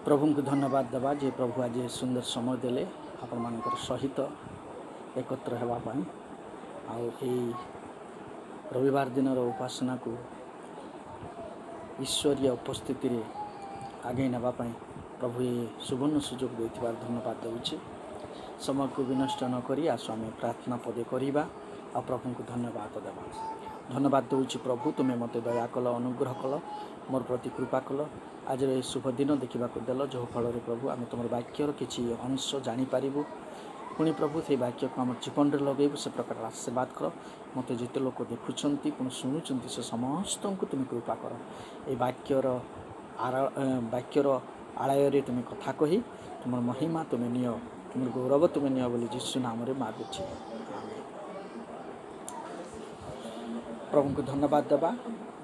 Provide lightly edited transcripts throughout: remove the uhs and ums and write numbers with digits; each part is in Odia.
प्रभु को धन्यवाद देवा जे प्रभु आज सुंदर समय देले आपण मानकर सहित एकत्र होगापाई रविवार दिन उपासना को ईश्वरीय उपस्थिति रे आगे नापाई प्रभु ये सुवर्ण सुजोग देथिबार धन्यवाद दूचे। समय को विनष्ट न करी आसो आम प्रार्थना पदे करवा आ प्रभु को धन्यवाद देवा। धन्यवाद दूची प्रभु तुम्हें मत दया कल अनुग्रह कल मोर प्रति कृपा कल आज ये शुभ दिन देखा देल जो फल प्रभु आम तुम वाक्यर किसी अंश जापर पुणी प्रभु से वाक्य को आम जीवन में लगे से प्रकार आशीर्वाद कर मत जिते लोग देखुंट पुणी शुणुंट से समस्त को तुम कृपा कर ये वाक्यर आलय तुम कथा कही तुम महिमा तुम नियो तुम गौरव तुम नियो बोली यीशु नाम रे मागुची। प्रभु को धन्यवाद देवा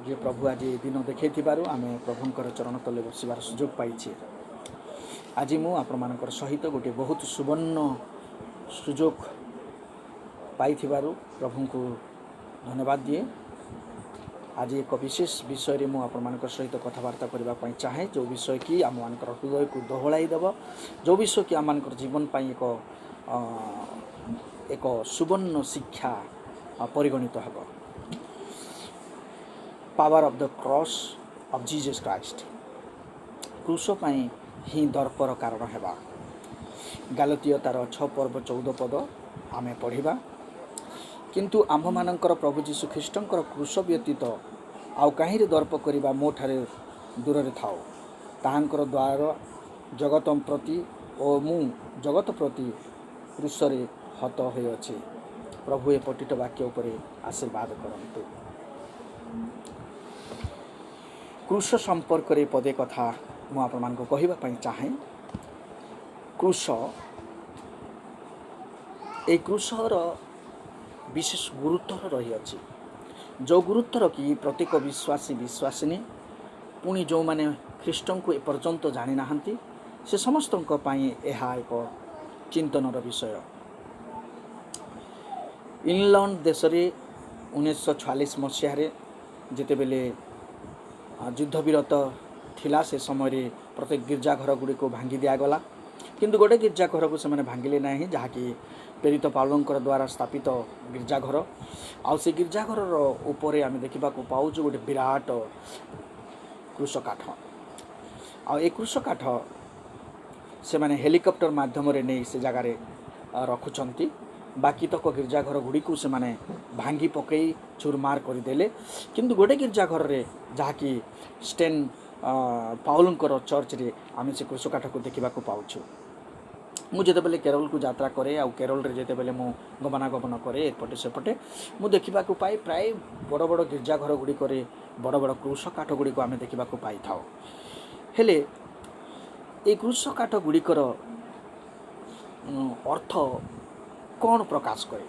जे प्रभु आज ये दिन देखै आम प्रभुंकर चरण तले बसबार सुजोग पाइछे। आज मु आपण मानकर सहित गोटे बहुत सुवर्ण सुजोग पाई प्रभु को धन्यवाद दिए। आज एक विशेष विषय रे मु आपण मानकर सहित कथबार्ता करने चाहे जो विषय कि आम मानकर हृदय को दोहलाई देव जो विषय कि आम मानकर जीवन पाई एक सुवर्ण शिक्षा परिगणित होगा। Power of the cross of Jesus Christ क्रूस पाई ही दर्पर कारण हेबा। गालतिय तार 6 पर्व 14 पद आमे पढ़िबा। किंतु आम्भ मानकर प्रभु जीशु ख्रीष्टंकर क्रूस व्यतीत आउ काहीरे दर्प करिबा मो ठारे दूर रे थाओ। ताहांकर द्वार जगत प्रति ओ मु जगत प्रति क्रूस रे हत होय अछि। प्रभु ए पतित वाक्य उपरे आशीर्वाद करंतु। क्रूस संपर्क रे पदे कथा मु आपण मान को कहिबा पई चाहे। क्रूस ए क्रूसर विशेष गुरुत्व रही अछि जो गुरुत्वर कि प्रत्येक विश्वासी विश्वासिनी पुणी जो माने ख्रीष्टन को एपर्यंत जानी नाहंती से समस्त यह एक चिंतनर विषय। इंग्लैंड देश रे 1946 मसीह जिते बेले युद्ध विरत थिला से समय प्रत्येक गिरजाघर गुड़ी को भांगी दिगला किंतु गोटे गिरजाघर को से भांगिले नहीं जहाँकि प्रेरित पाउलंकर द्वारा स्थापित गिरजाघर आउ से गिरजाघर ऊपर आम देखा पाऊ गोटे विराट क्रूस काठ आ क्रूस काठ से माने हेलिकॉप्टर माध्यम नहीं से जगार रखुंट बाकी तक गिरजाघर गुड़ी को से माने भांगी पकई चूरमार करदेले किंतु गोटे गिरजाघर रे जहाँकि स्टेन पाउलंकर चर्च रे आम से क्रूस काठ को देखा पाऊँ। मुझे बेले केरल को यात्रा करे आ केरल रे जेते बेले मु गमनागमन करे एपटे सेपटे मु देखा पाए प्राय बड़ बड़ गिरजाघर गुड़ी करे बड़ बड़ क्रूस काठ गुड़ी को आम देखा पाई था। हेले ए क्रूस काठ गुड़िकर अर्थ कौन प्रकाश करे।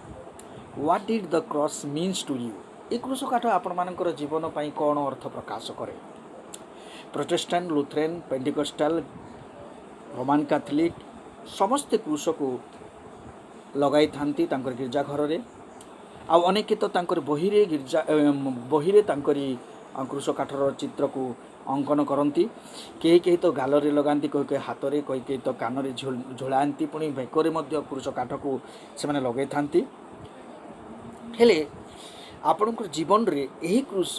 What did the cross means to you. ए क्रूस काठ आपण मानकर जीवन पाई कौन अर्थ प्रकाश करे। प्रोटेस्टेंट लुथरेन पेंटिकस्टाल रोमान कैथोलिक समस्ते क्रूस को लगाई थांती तांकर गिरजाघर रे आ अनेक तो तांकर बहिरे बहिरे तांकरी क्रूस काठर चित्र को अंकन करती कई कई तो गाल रे लगाती कई कई हाथ रे कई कई तो कान रे झुलाती पुणी बेकरे मध्य क्रूस काठ को से माने लगाई थांती। हेले आपणकर जीवन रे एही क्रूस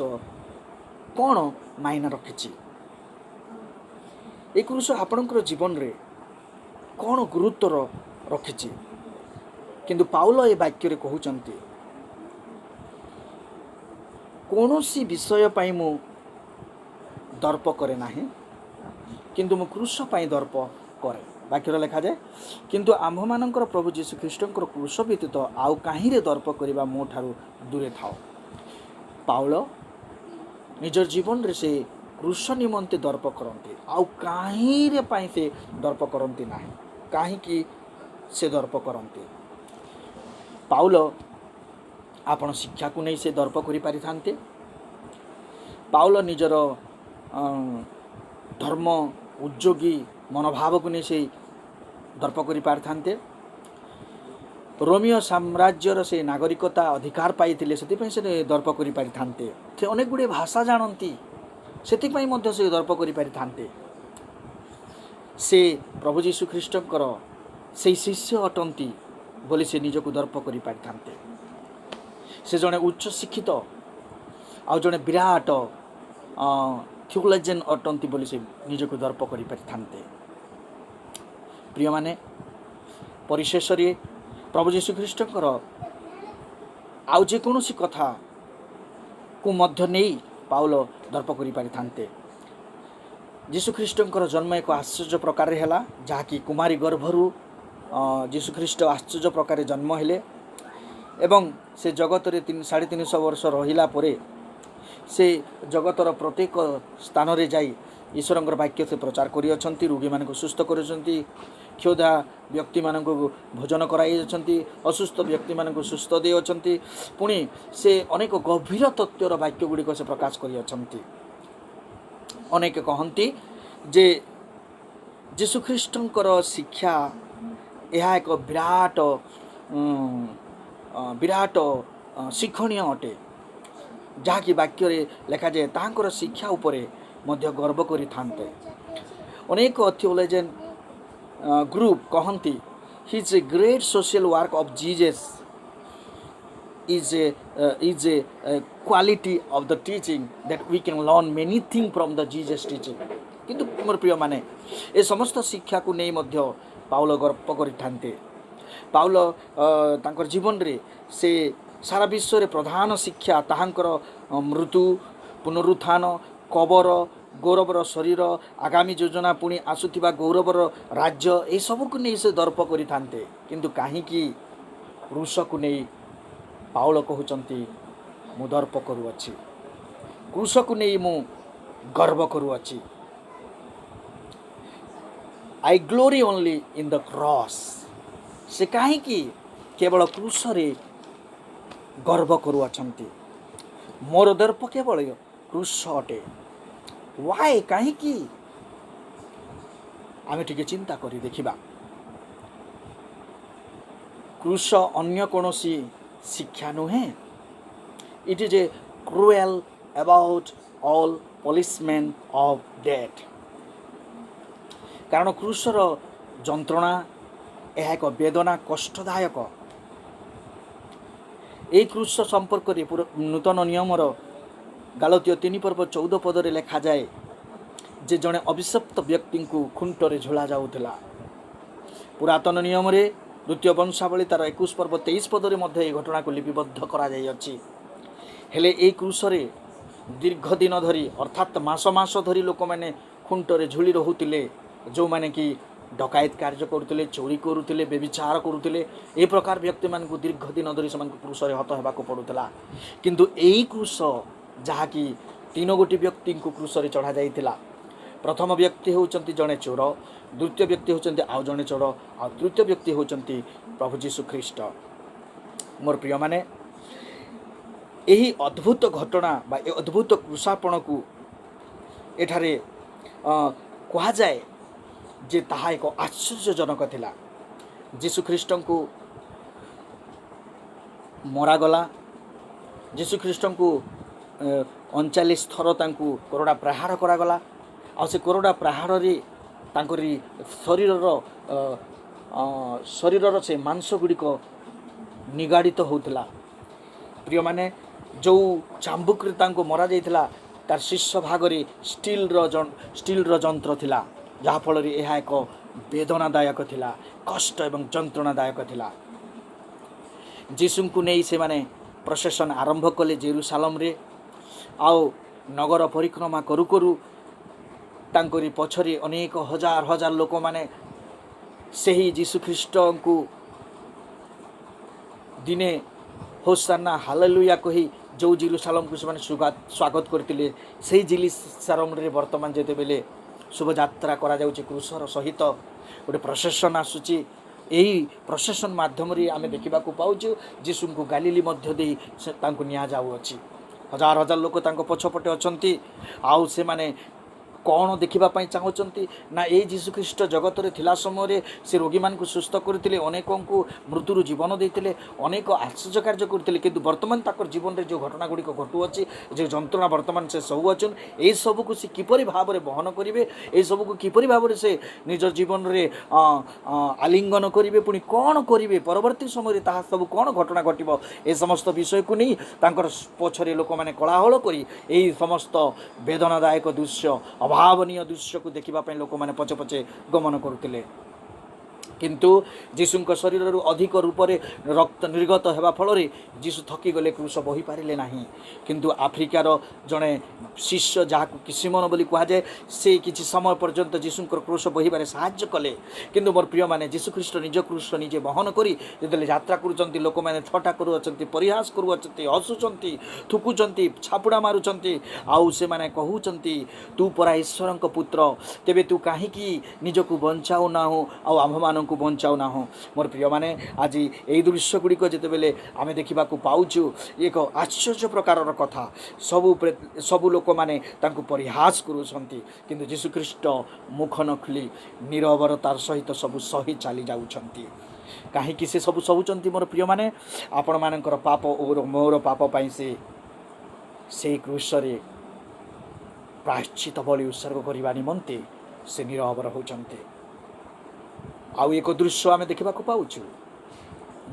कौन मायना रखिछि। ए क्रूस आपणकर जीवन रे कौन गुरुत्व रखिछि। किंतु पाउल ए वाक्य रे कहउचंती कौनसी विषय पाई मु दर्प करे नाही किंतु मु क्रूस पाई दर्प करे। वाक्य लिखा जाए किंतु आम्भ मानकर प्रभु जीशु ख्रीष्टंकर क्रूस व्यतीत आउ काहीरे दर्प करिबा मो ठारू दूरे थाओ। पाउल निजर जीवन रे से क्रूस निमंते दर्प करते आउ काहीरे पाई से दर्प करते नाही। काहीकि से दर्प करते पाउल आपण शिक्षा को नहीं से दर्प करि पारि थांते। पाउल निजर धर्म उद्योगी मनोभाव को नहीं से दर्प करि पारि थांते। रोमियो साम्राज्यर से नागरिकता अधिकार पाई से दर्प करि पारि थांते। से अनेक गुड़े भाषा जानती से दर्प करि पारि थांते। से प्रभु यीशु ख्रीष्टंकर से शिष्य अटंती बोली से निजक दर्प कर पारिथान्ते। से जड़े उच्च शिक्षित आउ जड़े विराट थियोलॉजियन अटंती बोली से निजक दर्प कर पारिथान्ते। प्रिय माने परिशेष प्रभु यीशु ख्रीष्टंकर आउ जेकोसी कथा को मध्य नहीं पाउल दर्प कर पारिथान्ते। यीशु ख्रीष्टंकर जन्म एक आश्चर्य प्रकार है जहाँकि कुमारी गर्भरू यीशु ख्रीष्ट आश्चर्य प्रकार जन्म हेले एवं से जगत रे 350 वर्ष रहिला परे से जगतर प्रत्येक स्थान रे जाई ईश्वरंकर वाक्य से प्रचार करि अछंती। रोगी मानक सुस्थ करछंती, क्षुधा व्यक्ति मानक भोजन कराई अछंती, असुस्थ व्यक्ति मानक सुस्थ दे अछंती। पुणी से अनेक गभीर तत्वर वाक्य गुड़िक से प्रकाश करि अछंती। अनेक कहती जे यीशु ख्रीष्टंकर शिक्षा यह एक विराट विराट शिक्षणीय अटे जहाँकि वाक्य लेखा जाए तांकर शिक्षा उपरे मध्य गर्व करि थान्ते। अनेक थियोलॉजियन ग्रुप कहती his a great social work of Jesus is a quality of the teaching that we can learn many things from the Jesus teaching। किंतु मोर प्रिय माने ए समस्त शिक्षा को नहीं मध्य पाउल गर्व करिथान्ते। पाउल तांकर जीवन रे से सारा विश्व रे प्रधान शिक्षा ताहांकर मृत्यु पुनरुत्थान कबर गौरवर शरीर आगामी योजना पुणी आसुथिबा गौरवर राज्य ए सब को नहीं से दर्प करिथान्ते। किंतु काहीकि क्रूस को नहीं पाउल कहउचंती मु दर्प करूअछि, क्रूस को नहीं मु गर्व करूअछि। I glory only in the cross. से काहीकि केवल क्रूस रे गर्व करूअछंती, मोर दर्प केवल क्रूस अटे। वाई काहीकि आमे टिके चिंता करी देखिबा। क्रूस अन्य कोनोसी शिक्षा नुहे। It is a cruel about all policeman of death. कारण क्रूसर जंत्रणा यह एक वेदना कष्टदायक। ए क्रूस संपर्क नूतन नियमर गालतीय 3 पर्व 14 पदरे लेखा जाए जे जड़े अभिशप्त व्यक्ति को खुंटरे झोला जाउथला। पुरातन नियम रे द्वितीय वंशावली तार 21 पर्व 23 पदरे मध्य घटना को लिपिबद्ध करा जाय अछि। हेले ए क्रूसरे दीर्घ दिन धरी अर्थात मास मास धरी लोक मैंने खुंटरे झुली रहुतिले, जो माने कि डकायत कार्य करुतिले, चोरी करुतिले, व्यभिचार करुतिले। ए प्रकार व्यक्ति मान को दीर्घ दिन धरी समान क्रूसरे हत हेबा को पड़ुतला। किंतु एई क्रूस जहाँकि 3 गोटी व्यक्ति को क्रूसरे चढ़ा जाइतिला। प्रथम व्यक्ति होचंती जड़े चोर, द्वितीय व्यक्ति होचंती आउ जड़े चोर, आ तृतीय व्यक्ति होचंती प्रभु यीशु ख्रीष्ट। मोर प्रिय माने यही अद्भुत घटना बा ए अद्भुत क्रूसापण को एठारे कहा जाए जे ताहा एक आश्चर्यजनक थिला। यीशु ख्रीष्ट को मरागला, यीशु ख्रीष्ट को 39 थर तांकु कोरोडा प्रहार करागला। आ से कोरोडा प्रहार रे तांकरी शरीरर से मांस गुड़िक निगाड़ित होउतला। प्रिय माने जो चांबुक तांको मरा जाइतला तार शीर्ष भागरे स्टील जंत्र थिला, जहा फल रे यह एक वेदनादायक थिला, कष्ट एवं जंत्रणादायक थिला। जीसु को नहीं से माने प्रोसेसन आरंभ कले जेरूसालेम रे। आओ नगर परिक्रमा करू करू तांकरी पछरे अनेक हजार हजार लोक माने सही यीशु ख्रीष्ट को दिने होसाना हालेलुया कही जो जेरूसालेम को से स्वागत करते से जेरूसालेम रे वर्तमान जेते बेले शुभ यात्रा करा जाउची क्रूसर सहित गोटे प्रोसेसन आसुची। यही प्रोसेसन माध्यम रे आमे देखिबा को पाउछु यीशु को गालिली मध्य दे तांको निया जाउअछि। हजार हजार लोक तांको पछपटे अछंती। आउ से माने कौन देखापी चाहूँगी ना ये जीशुख्रीष्ट जगत में थिला समय से रोगी मान सुस्थ करते अनेक को मृत्यु जीवन देते अनेक आश्चर्य कार्य करते कि बर्तमान तक जीवन में जो घटना गुड़िक घटुअछि जो जंत्रणा बर्तमान से सहु अच्छन ये सबको सी किपरि भाव में बहन करेंगे ये सबको किपरि भाव में से निज जीवन में आलिंगन करेंगे पुणी कौन करेंगे परवर्ती समय ताहा सब कौन घटना घटव ए समस्त विषय को नहीं तांकर पछरे लोक मैंने कोलाहल करी यही समस्त वेदनादायक दृश्य अभावनीय दृश्य को देखा लोक मैंने पछे पछे गमन करुले किंतु जीशुंक शरीर अधिक रूप से रक्त निर्गत होगा फल जीशु थकी गले क्रूस बही पारे ना किंतु आफ्रिकार जड़े शिष्य जहाँ को किसिमन बोली कहुए से किसी समय पर्यंत जीशुंकर क्रूस बहबार साहाय्य कले किंतु मोर प्रिय माने जीशुख्रीष्ट निज क्रूस निजे बहन करी जिते यात्रा करुँच लोक मैंने ठटा करुँच परिहास करुँच हसुँच थुकुंट छापुड़ा मारुंट आउ से माने कहउचंती तू परा ईश्वर पुत्र तेबे तू कहीं निजक बचाऊ ना हो आम मान को बचाऊ ना हो मोर प्रिय माने आज यही दृश्य गुड़िक जिते बेले आम देखा पाचु एक आश्चर्य प्रकार कथा सबू लोक मैंने परिहास करुँच किंतु जीशुख्रीष्ट मुख न खुली निरवरतार सहित सबू सही चली जाउछंती कहीं से सब सहूँ मोर प्रिय माने आपण मानकर पाप और मोर पाप पाई से क्रूसरे प्रायश्चित बलि उत्सर्ग करने निमंते से निरवर होचंते आउ एक दृश्य आम देखा पाचु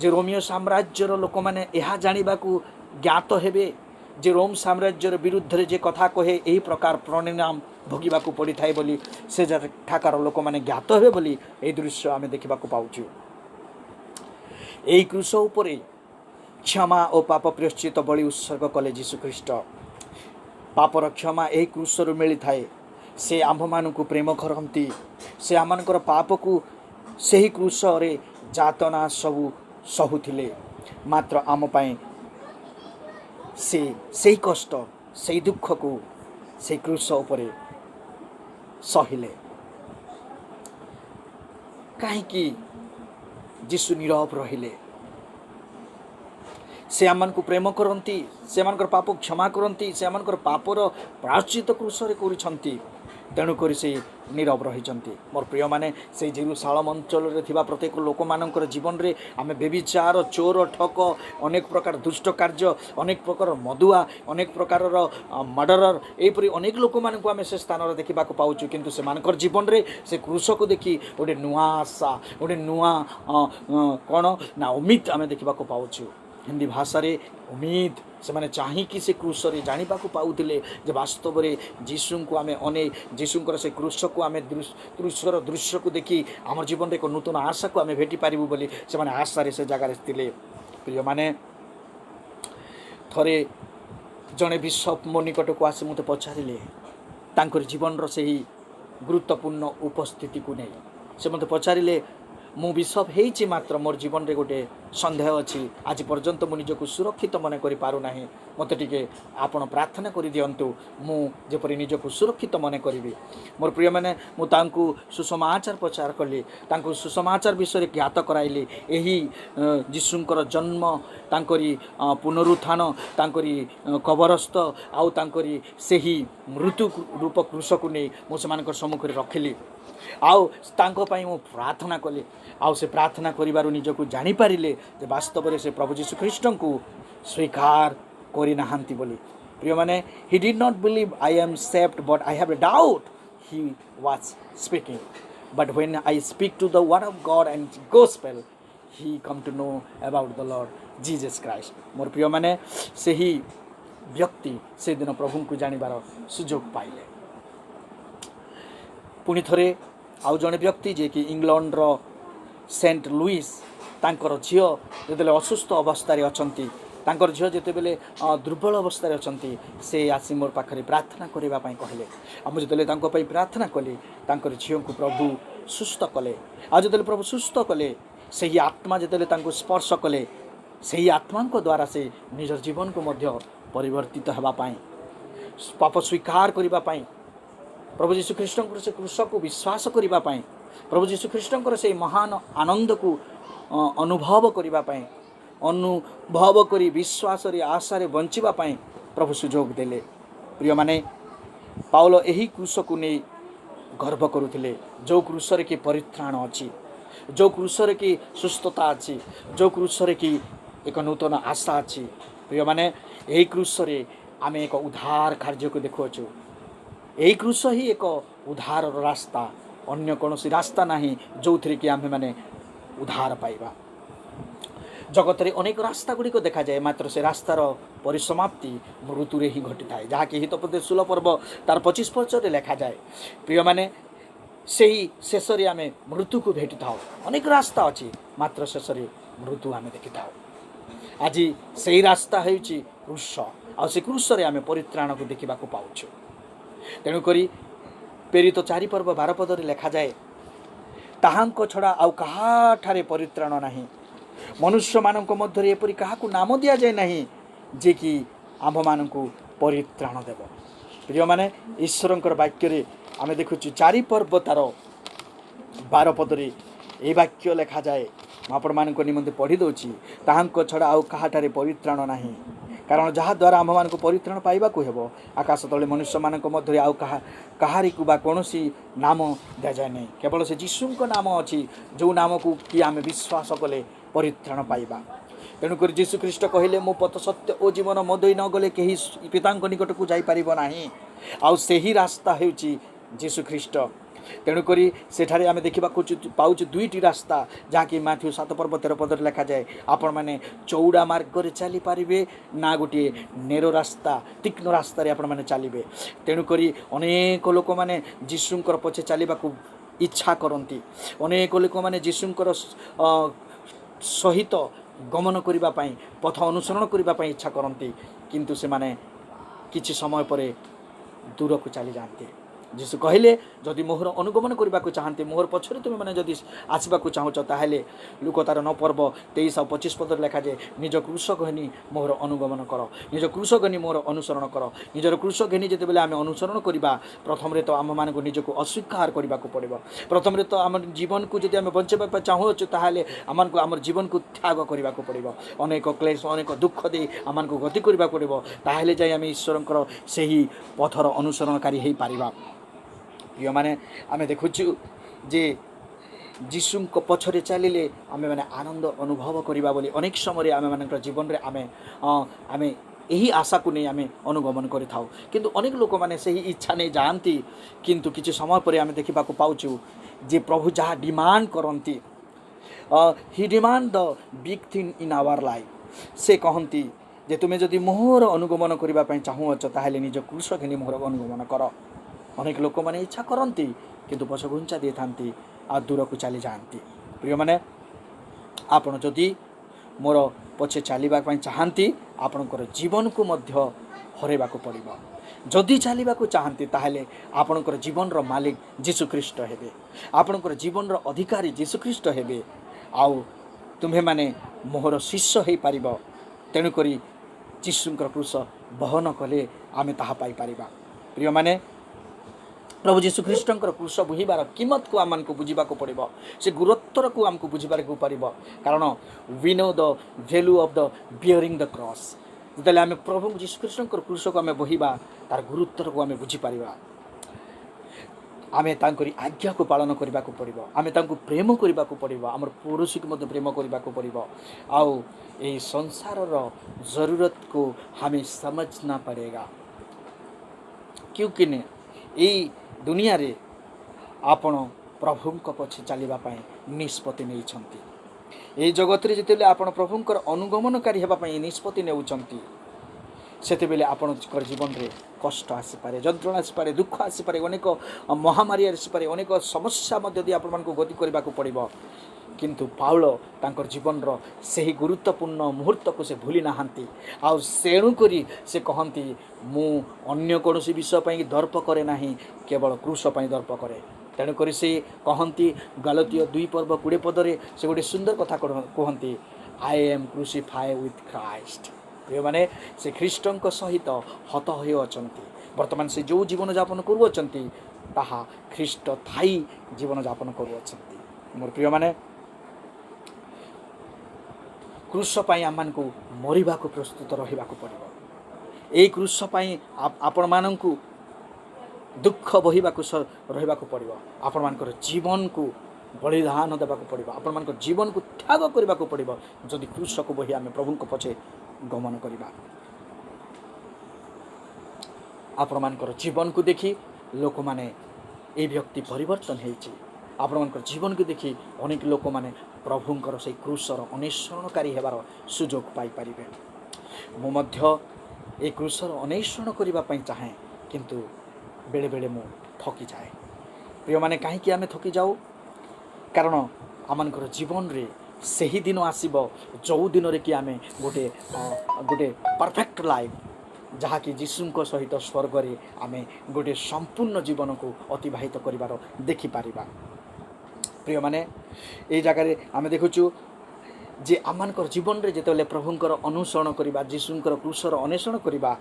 जे रोमियो साम्राज्यर लोक मैंने यह जानवा ज्ञात हेबे जे रोम साम्राज्यर विरुद्ध रे जे कथा कहे यही प्रकार परिणाम भोगवा पड़ी थाए बोली से ठाकार लोक मैंने ज्ञात हे बोली यही दृश्य आम देखा पाचु यही क्रूस उपरे क्षमा और पाप प्रायश्चित बलि उत्सर्ग कले जीशुख्रीष्ट पापर क्षमा यही क्रूसरू मिली थाए से आम मान प्रेम करती से आम पाप को सही क्रूस रे जातना सबू सहुथिले मात्र आम पाए से कष्ट से दुख को से क्रूस उपरे सहिले कहीं जीशु नीरव रहिले से आम प्रेम करती से पाप क्षमा करती से पापर प्रायश्चित क्रूस कर तेणुक से नीरव रही मोर प्रिय माने से जेरुसालेम अंचल में प्रत्येक लोक मान जीवन में आम बेविचार चोर ठक अनेक प्रकार दुष्ट कार्य अनेक प्रकार मदुआ अनेक प्रकार मर्डरर यहपरी अनेक लोक मानक आम से स्थान देखा पाचु किंतु से जीवन में से क्रूस को देखी गोटे नुआ आशा गोटे नुआ कौन ना उम्मीद आम देखा पाचु हिंदी भाषा रे उम्मीद से माने चाहिए से क्रूस जाना पाऊले जे वास्तव में जीशु को आम अने जीशुंकर से क्रूस को आम क्रूसर दृश्य को देखी आम जीवन में एक नूतन आशा को आम भेटी पारू बोली से माने आशा से जगार थे प्रिय माने थरे जड़े बिशप मो निकट को आसी मत पचारे जीवन से ही गुरुत्वपूर्ण उपस्थिति को नहीं से मत पचारे मु बिशप होइछि मात्र मोर जीवन रे गोटे संदेह अच्छी आज पर्यंत मु निजको सुरक्षित मन करि पारु नाही मते टिके आपण प्रार्थना करि दियंतु मु जेपरि निजको सुरक्षित मन करिवि मोर प्रिय माने मु तांकु सुसमाचार प्रचार कली तांकु सुसमाचार विषय ज्ञात कराइली एही जीशुंकर जन्म तांकरी पुनरुत्थान तांकरी कबरस्थ आउ तांकरी सेही मृत्यु रूप क्रूस को नहीं मु सेमानकर सम्मुख रे रखिली आउ तांको पई मु प्रार्थना कली आउ से प्रार्थना करिबारु निजको जानि पारिले जे वास्तव में से प्रभु जीशु ख्रीष्ट को स्वीकार करि नाहंती बोली प्रिय माने he did not believe I am saved but I have a doubt he was speaking but when I speak to the word of God and gospel he come to know about the Lord Jesus Christ more प्रिय माने से ही व्यक्ति से दिन प्रभु को जानिबार सुजोग पाइले पुणी थरे आउ जड़े व्यक्ति जे कि इंग्लैंड रो सेंट लुइस तांकर झियो जेतेले असुस्थ अवस्था रे अछंती तांकर झियो जेते बेले दुर्बल अवस्था रे अछंती से आसी मोर पाखरे प्रार्थना करिबा पई कहले हम जेतेले तांको पई प्रार्थना कली तांकर झियो को प्रभु सुस्थ कले आ जेतेले प्रभु सुस्थ कले सही आत्मा जेतेले तांको स्पर्श कले सही आत्मा को द्वारा से निज जीवन को मध्य परिवर्तित हेबा पई पाप स्वीकार करिबा पई प्रभु जीशु ख्रीष्ट से क्रूस को विश्वास करने प्रभु जीशु ख्रीष्ट से महान आनंद को अनुभव करने अनुभव कर विश्वास आशा बंचापी प्रभु सुजोग देले प्रिय माने ପାଉଲ ଏହି କୃଷକୁ ନେଇ ଗର୍ବ କରୁଥିଲେ, ଯେଉଁ କୃଷରେ କି ପରିତ୍ରାଣ ଅଛି, ଯେଉଁ କୃଷରେ କି ସୁସ୍ଥତା ଅଛି, ଯେଉଁ କୃଷରେ କି ଏକ ନୂତନ ଆଶା ଅଛି। ପ୍ରିୟମାନେ, ଏହି କୃଷରେ ଆମେ ଏକ ଉଦ୍ଧାର କାର୍ଯ୍ୟକୁ ଦେଖୁଅଛୁ। ଏହି କୃଷ ହିଁ ଏକ ଉଦ୍ଧାରର ରାସ୍ତା, ଅନ୍ୟ କୌଣସି ରାସ୍ତା ନାହିଁ ଯେଉଁଥିରେ କି ଆମ୍ଭେମାନେ ଉଦ୍ଧାର ପାଇବା। ଜଗତରେ ଅନେକ ରାସ୍ତା ଗୁଡ଼ିକ ଦେଖାଯାଏ, ମାତ୍ର ସେ ରାସ୍ତାର ପରିସମାପ୍ତି ମୃତ୍ୟୁରେ ହିଁ ଘଟିଥାଏ, ଯାହାକି ହିତୋପଦେଶ 16 ପର୍ବ ତାର 25 ପଦରେ ଲେଖାଯାଏ। ପ୍ରିୟମାନେ, ସେହି ଶେଷରେ ଆମେ ମୃତ୍ୟୁକୁ ଭେଟିଥାଉ। ଅନେକ ରାସ୍ତା ଅଛି, ମାତ୍ର ଶେଷରେ ମୃତ୍ୟୁ ଆମେ ଦେଖିଥାଉ। ଆଜି ସେହି ରାସ୍ତା ହେଉଛି କୃଷ, ଆଉ ସେ କୃଷରେ ଆମେ ପରିତ୍ରାଣକୁ ଦେଖିବାକୁ ପାଉଛୁ। ତେଣୁକରି ପ୍ରେରିତ 4 ପର୍ବ 12 ପଦରେ ଲେଖାଯାଏ, ତାହାଙ୍କ ଛଡ଼ା ଆଉ କାହାଠାରେ ପରିତ୍ରାଣ ନାହିଁ, ମନୁଷ୍ୟମାନଙ୍କ ମଧ୍ୟରେ ଏପରି କାହାକୁ ନାମ ଦିଆଯାଏ ନାହିଁ ଯେ କି ଆମ୍ଭମାନଙ୍କୁ ପରିତ୍ରାଣ ଦେବ। ପ୍ରିୟମାନେ, ଈଶ୍ୱରଙ୍କର ବାକ୍ୟରେ ଆମେ ଦେଖୁଛୁ 4 ପର୍ବ ତାର 12 ପଦରେ ଏହି ବାକ୍ୟ ଲେଖାଯାଏ। ମୁଁ ଆପଣମାନଙ୍କ ନିମନ୍ତେ ପଢ଼ି ଦେଉଛି, ତାହାଙ୍କ ଛଡ଼ା ଆଉ କାହାଠାରେ ପରିତ୍ରାଣ ନାହିଁ, କାରଣ ଯାହାଦ୍ୱାରା ଆମ୍ଭମାନଙ୍କୁ ପରିତ୍ରାଣ ପାଇବାକୁ ହେବ, ଆକାଶ ତଳେ ମନୁଷ୍ୟମାନଙ୍କ ମଧ୍ୟରେ ଆଉ କାହାରିକୁ ବା କୌଣସି ନାମ ଦିଆଯାଏ ନାହିଁ। କେବଳ ସେ ଯୀଶୁଙ୍କ ନାମ ଅଛି, ଯେଉଁ ନାମକୁ କି ଆମେ ବିଶ୍ୱାସ କଲେ ପରିତ୍ରାଣ ପାଇବା। ତେଣୁକରି ଯୀଶୁଖ୍ରୀଷ୍ଟ କହିଲେ, ମୁଁ ପଥ ସତ୍ୟ ଓ ଜୀବନ, ମୋ ଦେଇ ନ ଗଲେ କେହି ପିତାଙ୍କ ନିକଟକୁ ଯାଇପାରିବ ନାହିଁ। ଆଉ ସେହି ରାସ୍ତା ହେଉଛି ଯୀଶୁଖ୍ରୀଷ୍ଟ। ତେଣୁକରି ସେଠାରେ ଆମେ ଦେଖିବାକୁ ପାଉଛୁ 2ଟି ରାସ୍ତା, ଯାହାକି ମାଥ୍ୟୁ 7 ପର୍ବ 13 ପଦରେ ଲେଖାଯାଏ, ଆପଣମାନେ ଚଉଡ଼ା ମାର୍ଗରେ ଚାଲିପାରିବେ ନା ଗୋଟିଏ ନେରୋ ରାସ୍ତା, ତୀକ୍ଷ୍ଣ ରାସ୍ତାରେ ଆପଣମାନେ ଚାଲିବେ। ତେଣୁକରି ଅନେକ ଲୋକମାନେ ଯୀଶୁଙ୍କର ପଛେ ଚାଲିବାକୁ ଇଚ୍ଛା କରନ୍ତି, ଅନେକ ଲୋକମାନେ ଯୀଶୁଙ୍କର ସହିତ ଗମନ କରିବା ପାଇଁ, ପଥ ଅନୁସରଣ କରିବା ପାଇଁ ଇଚ୍ଛା କରନ୍ତି, କିନ୍ତୁ ସେମାନେ କିଛି ସମୟ ପରେ ଦୂରକୁ ଚାଲିଯାଆନ୍ତି। ଯୀଶୁ କହିଲେ, ଯଦି ମୋହର ଅନୁଗମନ କରିବାକୁ ଚାହାନ୍ତି, ମୋହର ପଛରେ ତୁମେମାନେ ଯଦି ଆସିବାକୁ ଚାହୁଁଛ, ତାହେଲେ ଲୁକ ତାର 9 ପର୍ବ 23 ଆଉ 25 ପଦରେ ଲେଖାଯାଏ, ନିଜ କୃଷ ଘେନି ମୋହର ଅନୁଗମନ କର, ନିଜ କୃଷ ଘେନି ମୋହର ଅନୁସରଣ କର। ନିଜର କୃଷ ଘେନି ଯେତେବେଳେ ଆମେ ଅନୁସରଣ କରିବା, ପ୍ରଥମରେ ତ ଆମମାନଙ୍କୁ ନିଜକୁ ଅସ୍ୱୀକାର କରିବାକୁ ପଡ଼ିବ। ପ୍ରଥମରେ ତ ଆମ ଜୀବନକୁ ଯଦି ଆମେ ବଞ୍ଚାଇବା ପାଇଁ ଚାହୁଁଅଛୁ, ତାହେଲେ ଆମକୁ ଆମର ଜୀବନକୁ ତ୍ୟାଗ କରିବାକୁ ପଡ଼ିବ, ଅନେକ କ୍ଲେଶ, ଅନେକ ଦୁଃଖ ଦେଇ ଆମକୁ ଗତି କରିବାକୁ ପଡ଼ିବ। ତାହେଲେ ଯାଇ ଆମେ ଈଶ୍ୱରଙ୍କର ସେହି ପଥର ଅନୁସରଣକାରୀ ହୋଇପାରିବା। ପ୍ରିୟମାନେ, ଆମେ ଦେଖୁଛୁ ଯେ ଯୀଶୁଙ୍କ ପଛରେ ଚାଲିଲେ ଆମେମାନେ ଆନନ୍ଦ ଅନୁଭବ କରିବା ବୋଲି ଅନେକ ସମୟରେ ଆମମାନଙ୍କର ଜୀବନରେ ଆମେ ଏହି ଆଶାକୁ ନେଇ ଆମେ ଅନୁଗମନ କରିଥାଉ। କିନ୍ତୁ ଅନେକ ଲୋକମାନେ ସେହି ଇଚ୍ଛା ନେଇ ଯାଆନ୍ତି, କିନ୍ତୁ କିଛି ସମୟ ପରେ ଆମେ ଦେଖିବାକୁ ପାଉଛୁ ଯେ ପ୍ରଭୁ ଯାହା ଡିମାଣ୍ଡ କରନ୍ତି, he demand the big thing in our life. ସେ କହନ୍ତି ଯେ ତୁମେ ଯଦି ମୋହର ଅନୁଗମନ କରିବା ପାଇଁ ଚାହୁଁଅଛ, ତାହେଲେ ନିଜ କୃଷ ଘେନି ମୋହର ଅନୁଗମନ କର। ଅନେକ ଲୋକମାନେ ଇଚ୍ଛା କରନ୍ତି, କିନ୍ତୁ ପଛ ଘୁଞ୍ଚା ଦେଇଥାନ୍ତି ଆଉ ଦୂରକୁ ଚାଲିଯାଆନ୍ତି। ପ୍ରିୟମାନେ, ଆପଣ ଯଦି ମୋର ପଛେ ଚାଲିବା ପାଇଁ ଚାହାନ୍ତି, ଆପଣଙ୍କର ଜୀବନକୁ ମଧ୍ୟ ହରାଇବାକୁ ପଡ଼ିବ। ଯଦି ଚାଲିବାକୁ ଚାହାନ୍ତି, ତାହେଲେ ଆପଣଙ୍କର ଜୀବନର ମାଲିକ ଯୀଶୁଖ୍ରୀଷ୍ଟ ହେବେ, ଆପଣଙ୍କର ଜୀବନର ଅଧିକାରୀ ଯୀଶୁଖ୍ରୀଷ୍ଟ ହେବେ, ଆଉ ତୁମ୍ଭେମାନେ ମୋହର ଶିଷ୍ୟ ହୋଇପାରିବ। ତେଣୁକରି ଯୀଶୁଙ୍କର କୃଷ ବହନ କଲେ ଆମେ ତାହା ପାଇପାରିବା। ପ୍ରିୟମାନେ, ପ୍ରଭୁ ଯୀଶୁଖ୍ରୀଷ୍ଟଙ୍କର କୃଷ ବୁହିବାର କିମତକୁ ଆମମାନଙ୍କୁ ବୁଝିବାକୁ ପଡ଼ିବ, ସେ ଗୁରୁତ୍ୱକୁ ଆମକୁ ବୁଝିବାକୁ ପଡ଼ିବ। କାରଣ we no the value of the bearing the cross. ଯେତେବେଳେ ଆମେ ପ୍ରଭୁ ଯୀଶୁଖ୍ରୀଷ୍ଟଙ୍କର କୃଷକୁ ଆମେ ବହିବା, ତାର ଗୁରୁତ୍ୱକୁ ଆମେ ବୁଝିପାରିବା। ଆମେ ତାଙ୍କରି ଆଜ୍ଞାକୁ ପାଳନ କରିବାକୁ ପଡ଼ିବ, ଆମେ ତାଙ୍କୁ ପ୍ରେମ କରିବାକୁ ପଡ଼ିବ, ଆମର ପଡ଼ୋଶୀକୁ ମଧ୍ୟ ପ୍ରେମ କରିବାକୁ ପଡ଼ିବ। ଆଉ ଏହି ସଂସାରର ଜରୁରତକୁ ଆମେ ସମଝନା ପଡ଼େଗା, କ୍ୟୁଁକି ଏଇ ଦୁନିଆରେ ଆପଣ ପ୍ରଭୁଙ୍କ ପଛେ ଚାଲିବା ପାଇଁ ନିଷ୍ପତ୍ତି ନେଇଛନ୍ତି। ଏହି ଜଗତରେ ଯେତେବେଳେ ଆପଣ ପ୍ରଭୁଙ୍କର ଅନୁଗମନକାରୀ ହେବା ପାଇଁ ନିଷ୍ପତ୍ତି ନେଉଛନ୍ତି, ସେତେବେଳେ ଆପଣଙ୍କର ଜୀବନରେ କଷ୍ଟ ଆସିପାରେ, ଯନ୍ତ୍ରଣା ଆସିପାରେ, ଦୁଃଖ ଆସିପାରେ, ଅନେକ ମହାମାରୀ ଆସିପାରେ, ଅନେକ ସମସ୍ୟା ମଧ୍ୟ ଦେଇ ଆପଣମାନଙ୍କୁ ଗତି କରିବାକୁ ପଡ଼ିବ। କିନ୍ତୁ ପାଉଲ ତାଙ୍କର ଜୀବନର ସେହି ଗୁରୁତ୍ୱପୂର୍ଣ୍ଣ ମୁହୂର୍ତ୍ତକୁ ସେ ଭୁଲି ନାହାନ୍ତି। ଆଉ ତେଣୁକରି ସେ କହନ୍ତି, ମୁଁ ଅନ୍ୟ କୌଣସି ବିଷୟ ପାଇଁ ଦର୍ପ କରେ ନାହିଁ, କେବଳ କୃଷ ପାଇଁ ଦର୍ପ କରେ। ତେଣୁକରି ସେ କହନ୍ତି ଗଲାତୀୟ 2 ପର୍ବ 20 ପଦରେ ସେ ଗୋଟେ ସୁନ୍ଦର କଥା କୁହନ୍ତି, ଆଇ ଏମ୍ କ୍ରୁସିଫାଏ ୱିଥ୍ କ୍ରାଇଷ୍ଟ। ପ୍ରିୟମାନେ, ସେ ଖ୍ରୀଷ୍ଟଙ୍କ ସହିତ ହତ ହୋଇଅଛନ୍ତି। ବର୍ତ୍ତମାନ ସେ ଯେଉଁ ଜୀବନଯାପନ କରୁଅଛନ୍ତି, ତାହା ଖ୍ରୀଷ୍ଟ ଥାଇ ଜୀବନଯାପନ କରୁଅଛନ୍ତି। ମୋର ପ୍ରିୟମାନେ, କୃଷ ପାଇଁ ଆମମାନଙ୍କୁ ମରିବାକୁ ପ୍ରସ୍ତୁତ ରହିବାକୁ ପଡ଼ିବ। ଏହି କୃଷ ପାଇଁ ଆପଣମାନଙ୍କୁ ଦୁଃଖ ବହିବାକୁ ରହିବାକୁ ପଡ଼ିବ। ଆପଣମାନଙ୍କର ଜୀବନକୁ ବଳିଦାନ ଦେବାକୁ ପଡ଼ିବ। ଆପଣମାନଙ୍କର ଜୀବନକୁ ତ୍ୟାଗ କରିବାକୁ ପଡ଼ିବ ଯଦି କ୍ରୁଶକୁ ବହି ଆମେ ପ୍ରଭୁଙ୍କ ପଛେ ଗମନ କରିବା। ଆପଣମାନଙ୍କର ଜୀବନକୁ ଦେଖି ଲୋକମାନେ এই ବ୍ୟକ୍ତି ପରିବର୍ତ୍ତନ ହେଇଛି। ଆପଣମାନଙ୍କର ଜୀବନକୁ ଦେଖି ଅନେକ ଲୋକମାନେ ପ୍ରଭୁଙ୍କର ସେଇ କ୍ରୁଶର ଅନ୍ୱେଷଣକାରୀ ହେବାର ସୁଯୋଗ ପାଇପାରିବେ। ମୁଁ ମଧ୍ୟ ଏ କ୍ରୁଶର ଅନ୍ୱେଷଣ କରିବା ପାଇଁ ଚାହେଁ, କିନ୍ତୁ ବେଳେବେଳେ ମୁଁ ଥକିଯାଏ। ପ୍ରିୟମାନେ, କାହିଁକି ଆମେ ଥକିଯାଉ? କାରଣ ଆମମାନଙ୍କର ଜୀବନରେ ସେହି ଦିନ ଆସିବ ଯେଉଁ ଦିନରେ କି ଆମେ ଗୋଟେ ପରଫେକ୍ଟ ଲାଇଫ୍, ଯାହାକି ଯୀଶୁଙ୍କ ସହିତ ସ୍ୱର୍ଗରେ ଆମେ ଗୋଟିଏ ସମ୍ପୂର୍ଣ୍ଣ ଜୀବନକୁ ଅତିବାହିତ କରିବାର ଦେଖିପାରିବା। ପ୍ରିୟମାନେ, এই ଜାଗାରେ ଆମେ ଦେଖୁଛୁ ଯେ ଆମମାନଙ୍କର ଜୀବନରେ ଯେତେବେଳେ ପ୍ରଭୁଙ୍କର ଅନୁସରଣ କରିବା, ଯୀଶୁଙ୍କର କ୍ରୁଶର ଅନ୍ୱେଷଣ କରିବା,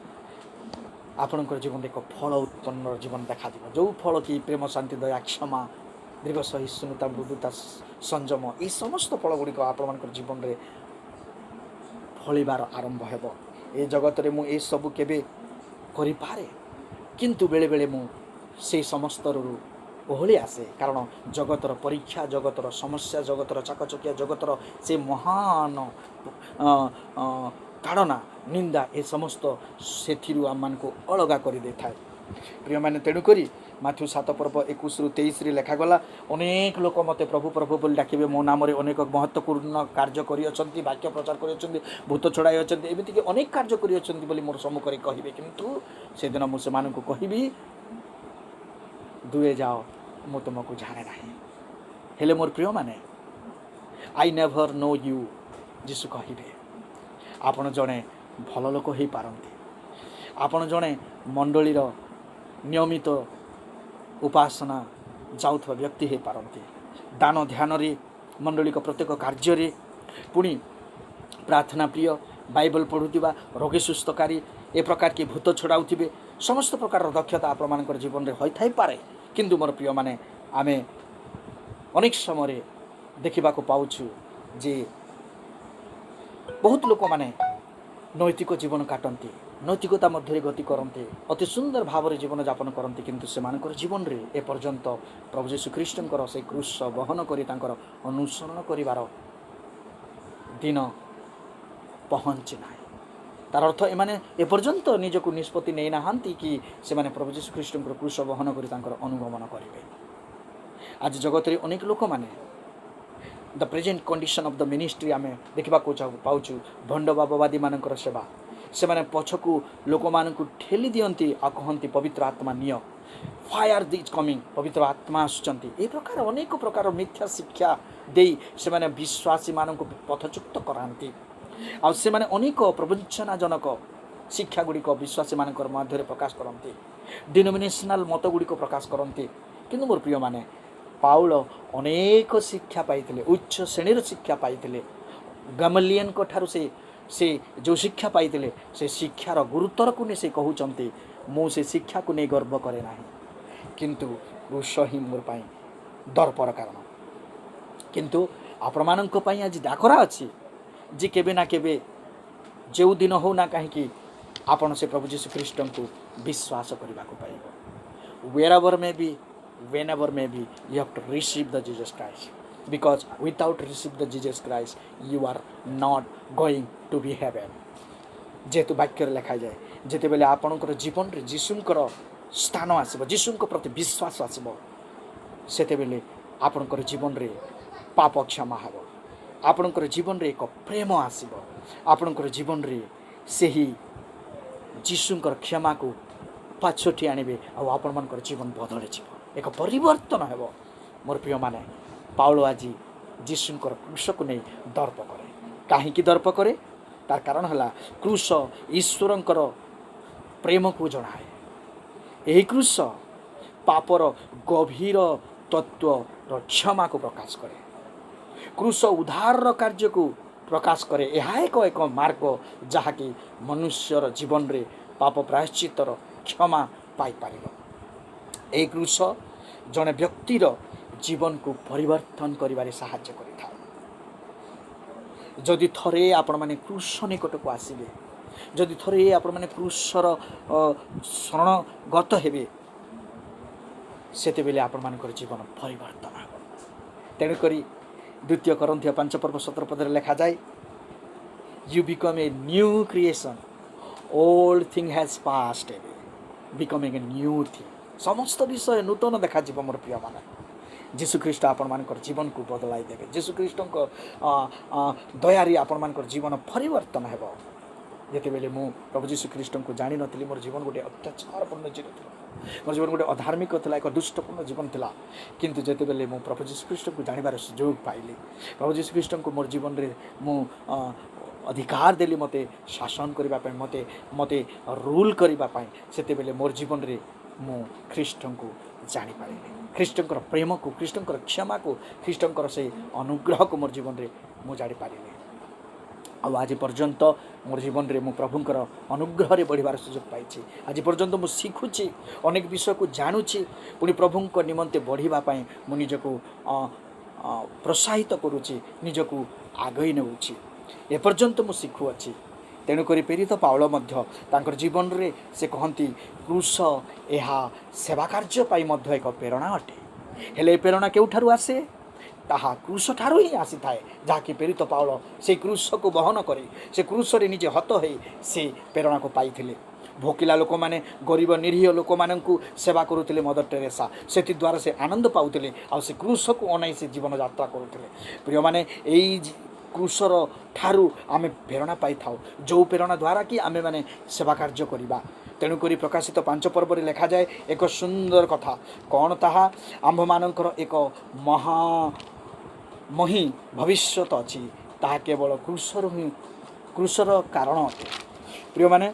ଆପଣଙ୍କର ଜୀବନରେ ଏକ ଫଳ ଉତ୍ପନ୍ନର ଜୀବନ ଦେଖାଯିବ। ଯେଉଁ ଫଳ କି ପ୍ରେମ, ଶାନ୍ତି, ଦୟା, କ୍ଷମା, ଦୀର୍ଘ ସହିଷ୍ଣୁତା, ମୃଦୁତା, ସଂଯମ, এই ସମସ୍ତ ଫଳଗୁଡ଼ିକ ଆପଣମାନଙ୍କର ଜୀବନରେ ଫଳିବାର ଆରମ୍ଭ ହେବ। ଏ ଜଗତରେ ମୁଁ ଏସବୁ କେବେ କରିପାରେ, କିନ୍ତୁ ବେଳେବେଳେ ମୁଁ ସେଇ ସମସ୍ତରୁ ଓହଳି ଆସେ। କାରଣ ଜଗତର ପରୀକ୍ଷା, ଜଗତର ସମସ୍ୟା, ଜଗତର ଚାକଚକିଆ, ଜଗତର ସେ ମହାନ ତାଡ଼ନା, ନିନ୍ଦା, ଏ ସମସ୍ତ ସେଥିରୁ ଆମମାନଙ୍କୁ ଅଲଗା କରିଦେଇଥାଏ। ପ୍ରିୟମାନେ, ତେଣୁକରି ମାଥ୍ୟୁ 7:21-23 ଲେଖାଗଲା, ଅନେକ ଲୋକ ମୋତେ ପ୍ରଭୁ ପ୍ରଭୁ ବୋଲି ଡାକିବେ, ମୋ ନାମରେ ଅନେକ ମହତ୍ତ୍ୱପୂର୍ଣ୍ଣ କାର୍ଯ୍ୟ କରିଅଛନ୍ତି, ବାକ୍ୟ ପ୍ରଚାର କରିଅଛନ୍ତି, ଭୂତ ଛଡ଼ାଇ ଅଛନ୍ତି, ଏମିତିକି ଅନେକ କାର୍ଯ୍ୟ କରିଅଛନ୍ତି ବୋଲି ମୋର ସମ୍ମୁଖରେ କହିବେ। କିନ୍ତୁ ସେଦିନ ମୁଁ ସେମାନଙ୍କୁ କହିବି, ଦୂରେ ଯାଅ, ମୁଁ ତୁମକୁ ଜାଣେ ନାହିଁ। ହେଲେ ମୋର ପ୍ରିୟମାନେ, ଆଇ ନେଭର୍ ନୋ ୟୁ, ଯୀଶୁ କହିବେ। ଆପଣ ଜଣେ ଭଲ ଲୋକ ହୋଇପାରନ୍ତି, ଆପଣ ଜଣେ ମଣ୍ଡଳୀର ନିୟମିତ ଉପାସନା ଯାଉଥିବା ବ୍ୟକ୍ତି ହୋଇପାରନ୍ତି, ଦାନ ଧ୍ୟାନରେ, ମଣ୍ଡଳୀଙ୍କ ପ୍ରତ୍ୟେକ କାର୍ଯ୍ୟରେ, ପୁଣି ପ୍ରାର୍ଥନା ପ୍ରିୟ, ବାଇବଲ ପଢ଼ୁଥିବା, ରୋଗୀ ସୁସ୍ଥକାରୀ, ଏ ପ୍ରକାର କି ଭୂତ ଛଡ଼ାଉଥିବେ, ସମସ୍ତ ପ୍ରକାରର ଦକ୍ଷତା ଆପଣମାନଙ୍କର ଜୀବନରେ ହୋଇଥାଇପାରେ। କିନ୍ତୁ ମୋର ପ୍ରିୟମାନେ, ଆମେ ଅନେକ ସମୟରେ ଦେଖିବାକୁ ପାଉଛୁ ଯେ ବହୁତ ଲୋକମାନେ ନୈତିକ ଜୀବନ କାଟନ୍ତି, ନୈତିକତା ମଧ୍ୟରେ ଗତି କରନ୍ତି, ଅତି ସୁନ୍ଦର ଭାବରେ ଜୀବନଯାପନ କରନ୍ତି, କିନ୍ତୁ ସେମାନଙ୍କର ଜୀବନରେ ଏପର୍ଯ୍ୟନ୍ତ ପ୍ରଭୁ ଯୀଶୁଖ୍ରୀଷ୍ଟଙ୍କର ସେଇ କ୍ରୁଶ ବହନ କରି ତାଙ୍କର ଅନୁସରଣ କରିବାର ଦିନ ପହଞ୍ଚି ନାହିଁ। ତାର ଅର୍ଥ ଏମାନେ ଏପର୍ଯ୍ୟନ୍ତ ନିଜକୁ ନିଷ୍ପତ୍ତି ନେଇନାହାନ୍ତି କି ସେମାନେ ପ୍ରଭୁ ଯୀଶୁଖ୍ରୀଷ୍ଟଙ୍କର କ୍ରୁଶ ବହନ କରି ତାଙ୍କର ଅନୁଗମନ କରିବେ। ଆଜି ଜଗତରେ ଅନେକ ଲୋକମାନେ the present condition of the ministry ଆମେ ଦେଖିବାକୁ ପାଉଛୁ। ଭଣ୍ଡ ବାବବାଦୀମାନଙ୍କର ସେବା, ସେମାନେ ପଛକୁ ଲୋକମାନଙ୍କୁ ଠେଲି ଦିଅନ୍ତି ଆଉ କହନ୍ତି ପବିତ୍ର ଆତ୍ମା ନିଅ, ଫାୟାର ଇଜ୍ କମିଂ, ପବିତ୍ର ଆତ୍ମା ଆସୁଛନ୍ତି। ଏହି ପ୍ରକାର ଅନେକ ପ୍ରକାର ମିଥ୍ୟା ଶିକ୍ଷା ଦେଇ ସେମାନେ ବିଶ୍ୱାସୀମାନଙ୍କୁ ପଥଚ୍ୟୁତ କରାନ୍ତି। ଆଉ ସେମାନେ ଅନେକ ପ୍ରବଞ୍ଚନାଜନକ ଶିକ୍ଷା ଗୁଡ଼ିକ ବିଶ୍ୱାସୀମାନଙ୍କର ମଧ୍ୟରେ ପ୍ରକାଶ କରନ୍ତି, ଡିନୋମିନେସନାଲ ମତ ଗୁଡ଼ିକ ପ୍ରକାଶ କରନ୍ତି। କିନ୍ତୁ ମୋର ପ୍ରିୟମାନେ, ପାଉଲ ଅନେକ ଶିକ୍ଷା ପାଇଥିଲେ, ଉଚ୍ଚ ଶ୍ରେଣୀର ଶିକ୍ଷା ପାଇଥିଲେ। ଗମଲିଏଲଙ୍କ ଠାରୁ ସେ ଯେଉଁ ଶିକ୍ଷା ପାଇଥିଲେ, ସେ ଶିକ୍ଷାର ଗୁରୁତ୍ୱକୁ ନେଇ ସେ କହୁଛନ୍ତି, ମୁଁ ସେ ଶିକ୍ଷାକୁ ନେଇ ଗର୍ବ କରେ ନାହିଁ, କିନ୍ତୁ କ୍ରୁଶ ହିଁ ମୋର ପାଇଁ ଦର୍ପର କାରଣ। କିନ୍ତୁ ଆପଣମାନଙ୍କ ପାଇଁ ଆଜି ଡାକରା ଅଛି ଯେ କେବେ ନା କେବେ, ଯେଉଁ ଦିନ ହଉ ନା କାହିଁକି, ଆପଣ ସେ ପ୍ରଭୁ ଯୀଶୁଖ୍ରୀଷ୍ଟଙ୍କୁ ବିଶ୍ୱାସ କରିବାକୁ ପାଇବ। wherever may be, whenever may be, you have to receive the Jesus Christ, because without receive the Jesus Christ you are not going to be heaven। ଯେହେତୁ ବାକ୍ୟରେ ଲେଖାଯାଏ, ଯେତେବେଳେ ଆପଣଙ୍କର ଜୀବନରେ ଯୀଶୁଙ୍କର ସ୍ଥାନ ଆସିବ, ଯୀଶୁଙ୍କ ପ୍ରତି ବିଶ୍ୱାସ ଆସିବ, ସେତେବେଳେ ଆପଣଙ୍କର ଜୀବନରେ ପାପ କ୍ଷମା ହେବ, ଆପଣଙ୍କର ଜୀବନରେ ଏକ ପ୍ରେମ ଆସିବ, ଆପଣଙ୍କର ଜୀବନରେ ସେହି ଯୀଶୁଙ୍କର କ୍ଷମାକୁ ପାଛୋଟି ଆଣିବେ, ଆଉ ଆପଣମାନଙ୍କର ଜୀବନ ବଦଳିଯିବ, ଏକ ପରିବର୍ତ୍ତନ ହେବ। ମୋର ପ୍ରିୟମାନେ, ପାଉଲ ଆଜି ଯୀଶୁଙ୍କର କ୍ରୁଶକୁ ନେଇ ଦର୍ପ କରେ। କାହିଁକି ଦର୍ପ କରେ? ତାର କାରଣ ହେଲା, କ୍ରୁଶ ଈଶ୍ୱରଙ୍କର ପ୍ରେମକୁ ଜଣାଏ। ଏହି କ୍ରୁଶ ପାପର ଗଭୀର ତତ୍ତ୍ୱର କ୍ଷମାକୁ ପ୍ରକାଶ କରେ। କ୍ରୁଶ ଉଦ୍ଧାରର କାର୍ଯ୍ୟକୁ ପ୍ରକାଶ କରେ। ଏହା ଏକ ମାର୍ଗ ଯାହାକି ମନୁଷ୍ୟର ଜୀବନରେ ପାପ ପ୍ରାୟଶ୍ଚିତ୍ତର କ୍ଷମା ପାଇପାରିବ। ଏହି କ୍ରୁଶ ଜଣେ ବ୍ୟକ୍ତିର ଜୀବନକୁ ପରିବର୍ତ୍ତନ କରିବାରେ ସାହାଯ୍ୟ କରିଥାଏ। ଯଦି ଥରେ ଆପଣମାନେ କ୍ରୁଶ ନିକଟକୁ ଆସିବେ, ଯଦି ଥରେ ଆପଣମାନେ କ୍ରୁଶର ଶରଣଗତ ହେବେ, ସେତେବେଳେ ଆପଣମାନଙ୍କର ଜୀବନ ପରିବର୍ତ୍ତନ ହେବ। ତେଣୁକରି 2 Corinthians 5:17 ଲେଖାଯାଏ, you become a new creation, old thing has passed away, becoming a new thing। ସମସ୍ତ ବିଷୟ ନୂତନ ଦେଖାଯିବ ମୋର ପ୍ରିୟମାନେ। ଯୀଶୁଖ୍ରୀଷ୍ଟ ଆପଣମାନଙ୍କର ଜୀବନକୁ ବଦଳାଇ ଦେବେ। ଯୀଶୁଖ୍ରୀଷ୍ଟଙ୍କ ଦୟାରେ ଆପଣମାନଙ୍କର ଜୀବନ ପରିବର୍ତ୍ତନ ହେବ। ଯେତେବେଳେ ମୁଁ ପ୍ରଭୁ ଯୀଶୁଖ୍ରୀଷ୍ଟଙ୍କୁ ଜାଣିନଥିଲି, ମୋର ଜୀବନ ଗୋଟେ ଅତ୍ୟାଚାରପୂର୍ଣ୍ଣ ଜୀବନ ଥିଲା, ମୋର ଜୀବନ ଗୋଟେ ଅଧାର୍ମିକ ଥିଲା, ଏକ ଦୁଷ୍ଟପୂର୍ଣ୍ଣ ଜୀବନ ଥିଲା। କିନ୍ତୁ ଯେତେବେଳେ ମୁଁ ପ୍ରଭୁ ଯୀଶୁଖ୍ରୀଷ୍ଟଙ୍କୁ ଜାଣିବାର ସୁଯୋଗ ପାଇଲି, ପ୍ରଭୁ ଯୀଶୁଖ୍ରୀଷ୍ଟଙ୍କୁ ମୋର ଜୀବନରେ ମୁଁ ଅଧିକାର ଦେଲି ମୋତେ ଶାସନ କରିବା ପାଇଁ, ମୋତେ ରୁଲ୍ କରିବା ପାଇଁ, ସେତେବେଳେ ମୋର ଜୀବନରେ ମୁଁ ଖ୍ରୀଷ୍ଟଙ୍କୁ ଜାଣିପାରିଲି। ଖ୍ରୀଷ୍ଟଙ୍କର ପ୍ରେମକୁ, ଖ୍ରୀଷ୍ଟଙ୍କର କ୍ଷମାକୁ, ଖ୍ରୀଷ୍ଟଙ୍କର ସେ ଅନୁଗ୍ରହକୁ ମୋର ଜୀବନରେ ମୁଁ ଜାଣିପାରିଲି। ଆଉ ଆଜି ପର୍ଯ୍ୟନ୍ତ ମୋର ଜୀବନରେ ମୁଁ ପ୍ରଭୁଙ୍କର ଅନୁଗ୍ରହରେ ବଢ଼ିବାର ସୁଯୋଗ ପାଇଛି। ଆଜି ପର୍ଯ୍ୟନ୍ତ ମୁଁ ଶିଖୁଛି, ଅନେକ ବିଷୟକୁ ଜାଣୁଛି, ପୁଣି ପ୍ରଭୁଙ୍କ ନିମନ୍ତେ ବଢ଼ିବା ପାଇଁ ମୁଁ ନିଜକୁ ପ୍ରୋତ୍ସାହିତ କରୁଛି, ନିଜକୁ ଆଗେଇ ନେଉଛି। ଏପର୍ଯ୍ୟନ୍ତ ମୁଁ ଶିଖୁଅଛି। ତେଣୁକରି ପ୍ରେରିତ ପାଉଳ ମଧ୍ୟ ତାଙ୍କର ଜୀବନରେ ସେ କହନ୍ତି, କ୍ରୁଶ ଏହା ସେବା କାର୍ଯ୍ୟ ପାଇଁ ମଧ୍ୟ ଏକ ପ୍ରେରଣା ଅଟେ। ହେଲେ ଏ ପ୍ରେରଣା କେଉଁଠାରୁ ଆସେ? ତାହା କ୍ରୁଶଠାରୁ ହିଁ ଆସିଥାଏ, ଯାହାକି ପ୍ରେରିତ ପାଉଳ ସେଇ କ୍ରୁଶକୁ ବହନ କରି, ସେ କ୍ରୁଶରେ ନିଜେ ହତ ହୋଇ ସେ ପ୍ରେରଣାକୁ ପାଇଥିଲେ। ଭୋକିଲା ଲୋକମାନେ, ଗରିବ ନିରୀହ ଲୋକମାନଙ୍କୁ ସେବା କରୁଥିଲେ ମଦର ଟେରେସା, ସେଥିଦ୍ୱାରା ସେ ଆନନ୍ଦ ପାଉଥିଲେ, ଆଉ ସେ କ୍ରୁଶକୁ ଅନାଇ ସେ ଜୀବନଯାତ୍ରା କରୁଥିଲେ। ପ୍ରିୟମାନେ, ଏଇ କ୍ରୁଶର ଠାରୁ ଆମେ ପ୍ରେରଣା ପାଇଥାଉ, ଯେଉଁ ପ୍ରେରଣା ଦ୍ୱାରା କି ଆମେମାନେ ସେବା କାର୍ଯ୍ୟ କରିବା। ତେଣୁକରି ପ୍ରକାଶିତ 5 ଲେଖାଯାଏ ଏକ ସୁନ୍ଦର କଥା। କ'ଣ ତାହା? ଆମ୍ଭମାନଙ୍କର ଏକ ମହି ଭବିଷ୍ୟତ ଅଛି, ତାହା କେବଳ କ୍ରୁଶର କାରଣ ଅଟେ। ପ୍ରିୟମାନେ,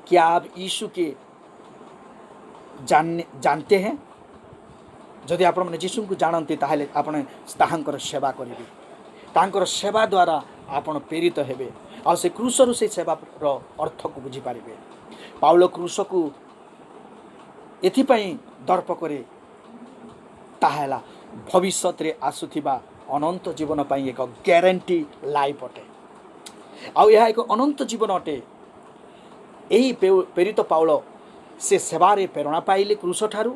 क्या आप यीशु के जानते हैं? ଯଦି ଆପଣମାନେ ଯୀଶୁଙ୍କୁ ଜାଣନ୍ତି, ତାହେଲେ ଆପଣ ତାହାଙ୍କର ସେବା କରିବେ। ତାଙ୍କର ସେବା ଦ୍ୱାରା ଆପଣ ପ୍ରେରିତ ହେବେ, ଆଉ ସେ କ୍ରୁଶରୁ ସେ ସେବାର ଅର୍ଥକୁ ବୁଝିପାରିବେ। ପାଉଲ କ୍ରୁଶକୁ ଏଥିପାଇଁ ଦର୍ପ କରେ, ତାହା ହେଲା ଭବିଷ୍ୟତରେ ଆସୁଥିବା ଅନନ୍ତ ଜୀବନ ପାଇଁ ଏକ ଗ୍ୟାରେଣ୍ଟି ଲାଇଫ୍ ଅଟେ। ଆଉ ଏହା ଏକ ଅନନ୍ତ ଜୀବନ ଅଟେ। ଏହି ପ୍ରେରିତ ପାଉଳ ସେ ସେବାରେ ପ୍ରେରଣା ପାଇଲେ କ୍ରୁଶ ଠାରୁ,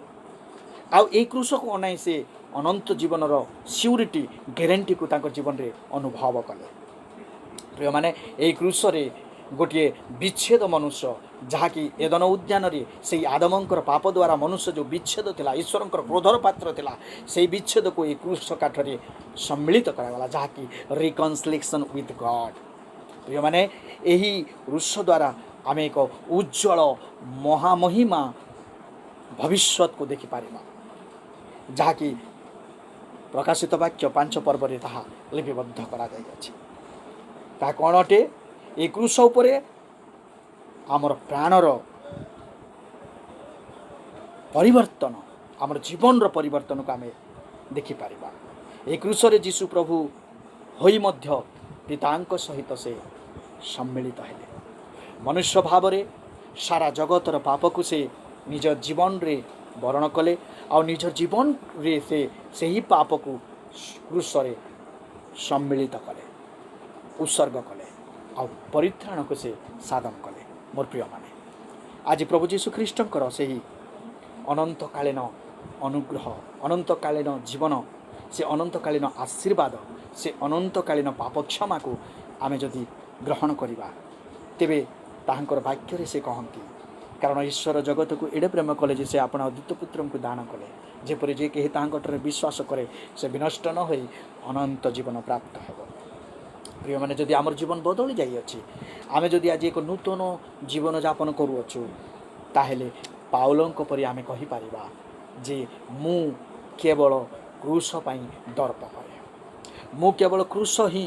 ଆଉ ଏହି କ୍ରୁଶକୁ ଅନାଇ ସେ ଅନନ୍ତ ଜୀବନର ସିକ୍ୟୁରିଟି, ଗ୍ୟାରେଣ୍ଟିକୁ ତାଙ୍କ ଜୀବନରେ ଅନୁଭବ କଲେ। ପ୍ରିୟମାନେ, ଏହି କ୍ରୁଶରେ ଗୋଟିଏ ବିଚ୍ଛେଦ ମନୁଷ୍ୟ, ଯାହାକି ଏଦନ ଉଦ୍ୟାନରେ ସେଇ ଆଦମଙ୍କର ପାପ ଦ୍ୱାରା ମନୁଷ୍ୟ ଯେଉଁ ବିଚ୍ଛେଦ ଥିଲା, ଈଶ୍ୱରଙ୍କର କ୍ରୋଧର ପାତ୍ର ଥିଲା, ସେହି ବିଚ୍ଛେଦକୁ ଏହି କ୍ରୁଶ କାଠରେ ସମ୍ମିଳିତ କରାଗଲା, ଯାହାକି ରିକନସିଲିଏସନ୍ ୱିଥ୍ ଗଡ୍। ପ୍ରିୟମାନେ, ଏହି କ୍ରୁଶ ଦ୍ୱାରା ଆମେ ଏକ ଉଜ୍ଜଳ ମହାମହିମା ଭବିଷ୍ୟତକୁ ଦେଖିପାରିବା, ଯାହାକି ପ୍ରକାଶିତ ବାକ୍ୟ 5 ତାହା ଲିପିବଦ୍ଧ କରାଯାଇଅଛି। ତାହା କ'ଣ ଅଟେ? ଏ କ୍ରୁଶ ଉପରେ ଆମର ପ୍ରାଣର ପରିବର୍ତ୍ତନ, ଆମର ଜୀବନର ପରିବର୍ତ୍ତନକୁ ଆମେ ଦେଖିପାରିବା। ଏ କ୍ରୁଶରେ ଯୀଶୁ ପ୍ରଭୁ ହୋଇ ମଧ୍ୟ ପିତାଙ୍କ ସହିତ ସେ ସମ୍ମିଳିତ ହେଲେ। ମନୁଷ୍ୟ ଭାବରେ ସାରା ଜଗତର ପାପକୁ ସେ ନିଜ ଜୀବନରେ ବରଣ କଲେ, ଆଉ ନିଜ ଜୀବନରେ ସେ ସେହି ପାପକୁ କ୍ରୁଶରେ ସମ୍ମିଳିତ କଲେ, ଉତ୍ସର୍ଗ କଲେ, ଆଉ ପରିତ୍ରାଣକୁ ସେ ସାଧନ କଲେ। ମୋର ପ୍ରିୟମାନେ, ଆଜି ପ୍ରଭୁ ଯୀଶୁଖ୍ରୀଷ୍ଟଙ୍କର ସେହି ଅନନ୍ତକାଳୀନ ଅନୁଗ୍ରହ, ଅନନ୍ତକାଳୀନ ଜୀବନ, ସେ ଅନନ୍ତକାଳୀନ ଆଶୀର୍ବାଦ, ସେ ଅନନ୍ତକାଳୀନ ପାପ କ୍ଷମାକୁ ଆମେ ଯଦି ଗ୍ରହଣ କରିବା, ତେବେ ତାହାଙ୍କର ବାକ୍ୟରେ ସେ କହନ୍ତି, କାରଣ ଈଶ୍ୱର ଜଗତକୁ ଏଡ଼େ ପ୍ରେମ କଲେ ଯେ ସେ ଆପଣ ଅଦ୍ୱିତୀୟ ପୁତ୍ରଙ୍କୁ ଦାନ କଲେ, ଯେପରି ଯେ କେହି ତାହାଙ୍କଠାରେ ବିଶ୍ୱାସ କରେ ସେ ବିନଷ୍ଟ ନ ହୋଇ ଅନନ୍ତ ଜୀବନ ପ୍ରାପ୍ତ ହେବ। ପ୍ରିୟମାନେ, ଯଦି ଆମର ଜୀବନ ବଦଳି ଯାଇଅଛି, ଆମେ ଯଦି ଆଜି ଏକ ନୂତନ ଜୀବନଯାପନ କରୁଅଛୁ, ତାହେଲେ ପାଉଲଙ୍କ ପରି ଆମେ କହିପାରିବା ଯେ ମୁଁ କେବଳ କ୍ରୁଶ ପାଇଁ ଦର୍ପ କରେ, ମୁଁ କେବଳ କ୍ରୁଶ ହିଁ